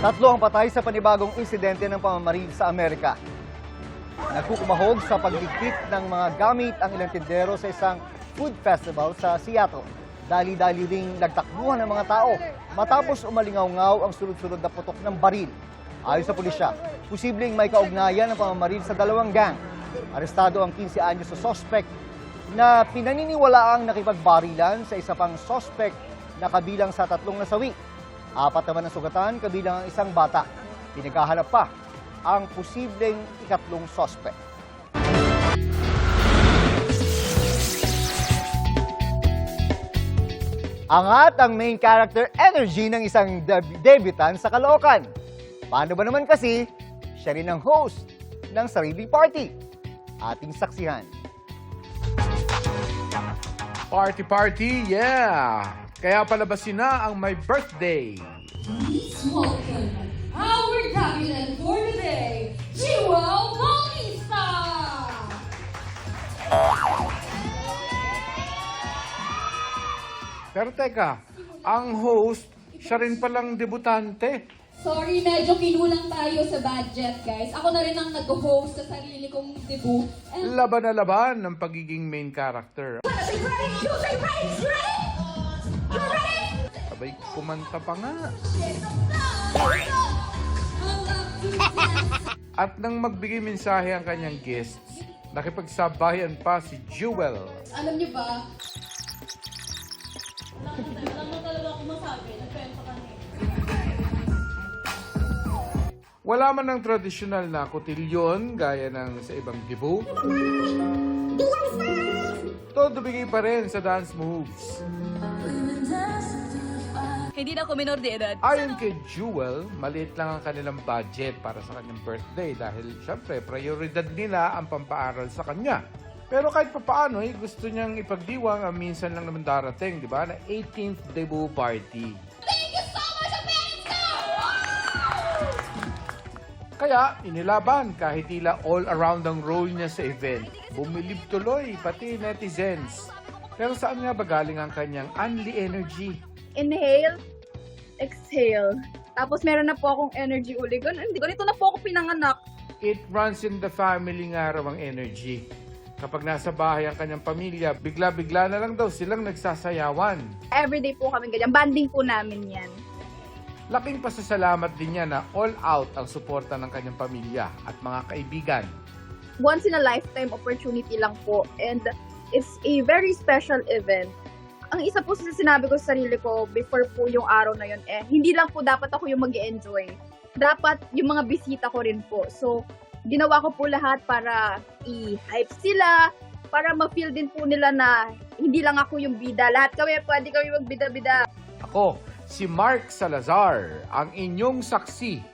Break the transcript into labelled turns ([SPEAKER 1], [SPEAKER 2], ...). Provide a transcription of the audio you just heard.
[SPEAKER 1] Tatlo ang patay sa panibagong insidente ng pamamaril sa Amerika. Nagkukumahog sa pagligpit ng mga gamit ang ilang tindero sa isang food festival sa Seattle. Dali-dali ring nagtakbuhan ng mga tao matapos umalingaw-ngaw ang sunod-sunod na putok ng baril. Ayon sa pulisya, posibleng may kaugnayan ng pamamaril sa dalawang gang. Arestado ang 15 anyos sa sospek na pinaniniwalaang nakipagbarilan sa isa pang sospek na kabilang sa tatlong nasawi. 4 naman ang sugatan, kabilang ang isang bata. Pinaghahanap pa ang posibleng ikatlong sospek. Angat ang main character energy ng isang debutant sa Caloocan. Paano ba naman kasi siya rin ang host ng sariling party? Ating saksihan.
[SPEAKER 2] Party, party, yeah! Kaya palabasin na ang My Birthday.
[SPEAKER 3] Please welcome our cabinet for today, Jewel Bautista!
[SPEAKER 2] Pero teka, ang host, siya rin palang debutante.
[SPEAKER 3] Sorry, medyo kinulang tayo sa budget, guys. Ako na rin ang nag-host sa sarili kong debut. And
[SPEAKER 2] Laban na laban ng pagiging main character. Abay, kumanta pa nga. At nang magbigay mensahe ang kanyang guests, nakipagsabayan pa si Jewel.
[SPEAKER 3] alam niyo ba, alam mo talaga ako masabi, nagkwento kami.
[SPEAKER 2] Wala man ng tradisyonal na kotilyon gaya ng sa ibang debut. Todo bigay pa rin sa dance moves.
[SPEAKER 4] Hindi na ako minor de edad.
[SPEAKER 2] Ayon kay Jewel, maliit lang ang kanilang budget para sa kanyang birthday dahil syempre prioridad nila ang pampaaral sa kanya. Pero kahit papaano, gusto niyang ipagdiwang ang minsan lang naman darating, di ba, na 18th debut party.
[SPEAKER 3] Thank you so much, America!
[SPEAKER 2] Kaya inilaban kahit tila all around ang role niya sa event. Bumilib tuloy pati netizens. Pero saan nga ba galing ang kanyang unli energy?
[SPEAKER 5] Inhale, exhale. Tapos meron na po akong energy uli. Ganito na po ako pinanganak.
[SPEAKER 2] It runs in the family nga raw ang energy. Kapag nasa bahay ang kanyang pamilya, bigla-bigla na lang daw silang nagsasayawan.
[SPEAKER 5] Everyday po kami ganyan. Banding po namin yan.
[SPEAKER 2] Laking pasasalamat din niya na all out ang suporta ng kanyang pamilya at mga kaibigan.
[SPEAKER 5] Once in a lifetime opportunity lang po. And it's a very special event. Ang isa po sa sinabi ko sa sarili ko before po yung araw na yun, hindi lang po dapat ako yung mag-enjoy. Dapat yung mga bisita ko rin po. So, ginawa ko po lahat para i-hype sila, para ma-feel din po nila na hindi lang ako yung bida. Lahat kami, pwede kami magbida-bida.
[SPEAKER 2] Ako, si Mark Salazar, ang inyong saksi